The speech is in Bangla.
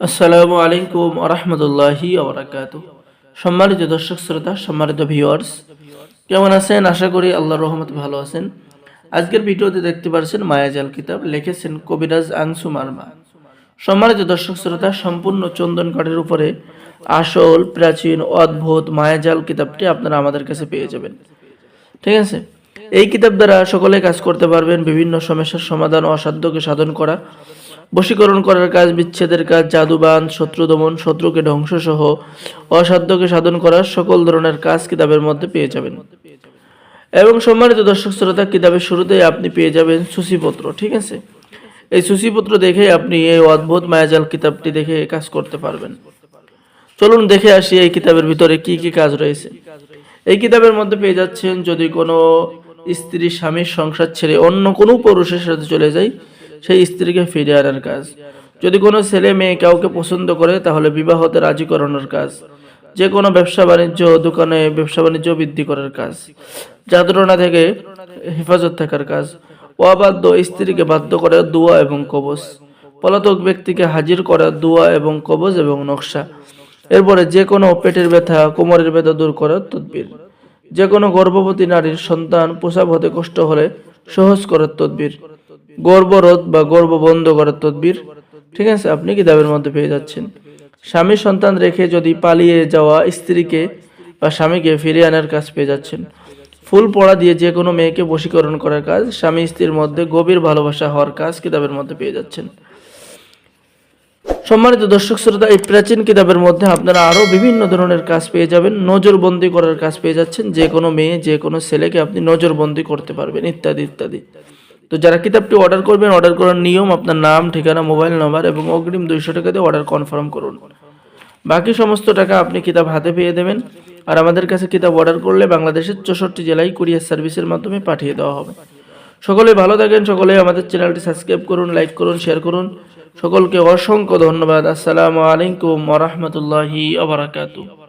আসসালামু আলাইকুম ওয়া রাহমাতুল্লাহি ওয়া বারাকাতুহু। সম্মানিত দর্শক শ্রোতা, সম্মানিত ভিউয়ার্স, কেমন আছেন? আশা করি আল্লাহর রহমতে ভালো আছেন। আজকের ভিডিওতে দেখতে পাচ্ছেন মায়াজাল কিতাব, লিখেছেন কবিরাজ আনসু মারমা। সম্মানিত দর্শক শ্রোতা, সম্পূর্ণ চন্দন কাঠের উপরে আসল প্রাচীন অদ্ভুত মায়াজাল কিতাবটি আপনারা আমাদের কাছে পেয়ে যাবেন। ঠিক আছে, এই কিতাব দ্বারা সকলে কাজ করতে পারবেন। বিভিন্ন সমস্যার সমাধান, অসাধ্যকে সাধন করা, বশীকরণ করার কাজ, বিচ্ছেদের কাজ, জাদুবান, শত্রু দমন, শত্রুকে ধ্বংস সহ অসাধ্যকে সাধন করার সকল ধরনের কাজ কিতাবের মধ্যে পেয়ে যাবেন। এবং সম্মানিত দর্শক শ্রোতা, কিতাবের শুরুতেই আপনি পেয়ে যাবেন সূচিপত্র। ঠিক আছে, এই সূচিপত্র দেখে আপনি এই অদ্ভুত মায়াজাল কিতাবটি দেখে কাজ করতে পারবেন। চলুন দেখে আসি এই কিতাবের ভিতরে কি কি কাজ রয়েছে। এই কিতাবের মধ্যে পেয়ে যাচ্ছেন, যদি কোনো স্ত্রী স্বামীর সংসার ছেড়ে অন্য কোনো পুরুষের সাথে চলে যায়, সেই স্ত্রীকে ফিরে আনার কাজ। যদি কোনো ছেলে মেয়ে কাউকে পছন্দ করে, তাহলে বিবাহতে রাজি করানোর কাজ। যে কোনো ব্যবসা বাণিজ্য, দোকানে ব্যবসা বাণিজ্য বৃদ্ধি করার কাজ। যাতনা থেকে হেফাজত থাকার কাজ। অবাধ্য স্ত্রীকে বাধ্য করার দোয়া এবং কবজ। পলাতক ব্যক্তিকে হাজির করার দোয়া এবং কবজ এবং নকশা। এরপরে যে কোনো পেটের ব্যথা, কোমরের ব্যথা দূর করার তদবির। যে কোনো গর্ভবতী নারীর সন্তান প্রসব হতে কষ্ট হলে সহজ করার তদবির। গর্ভরোধ বা গর্ভ বন্ধ করার তদবির। ঠিক আছে, আপনি কিতাবের মধ্যে পেয়ে যাচ্ছেন। স্বামী সন্তান রেখে যদি পালিয়ে যাওয়া স্ত্রীকে বা স্বামীকে ফিরিয়ে আনার কাজ পেয়ে যাচ্ছেন। ফুল পড়া দিয়ে যে কোনো মেয়েকে বশীকরণ করার কাজ। স্বামী স্ত্রীর মধ্যে গভীর ভালোবাসা হওয়ার কাজ কিতাবের মধ্যে পেয়ে যাচ্ছেন। সম্মানিত দর্শক শ্রোতা, এই প্রাচীন কিতাবের মধ্যে আপনারা আরও বিভিন্ন ধরনের কাজ পেয়ে যাবেন। নজরবন্দি করার কাজ পেয়ে যাচ্ছেন, যে কোনো মেয়ে যে কোনো ছেলেকে আপনি নজরবন্দি করতে পারবেন, ইত্যাদি ইত্যাদি। তো যারা কিতাবটি অর্ডার করবেন, অর্ডার করার নিয়ম, আপনার নাম, ঠিকানা, মোবাইল নাম্বার এবং অগ্রিম 200 টাকা দিয়ে অর্ডার কনফার্ম করুন। বাকি সমস্ত টাকা আপনি কিতাব হাতে পেয়ে দেবেন। আর আমাদের কাছে কিতাব অর্ডার করলে বাংলাদেশের 64 জেলায় কুরিয়ার সার্ভিসের মাধ্যমে পাঠিয়ে দেওয়া হবে। সকলে ভালো থাকেন, সকলে আমাদের চ্যানেলটি সাবস্ক্রাইব করুন, লাইক করুন, শেয়ার করুন। সকলকে অসংখ্য ধন্যবাদ। আসসালামু আলাইকুম ওয়া রাহমাতুল্লাহি ওয়া বারাকাতুহু।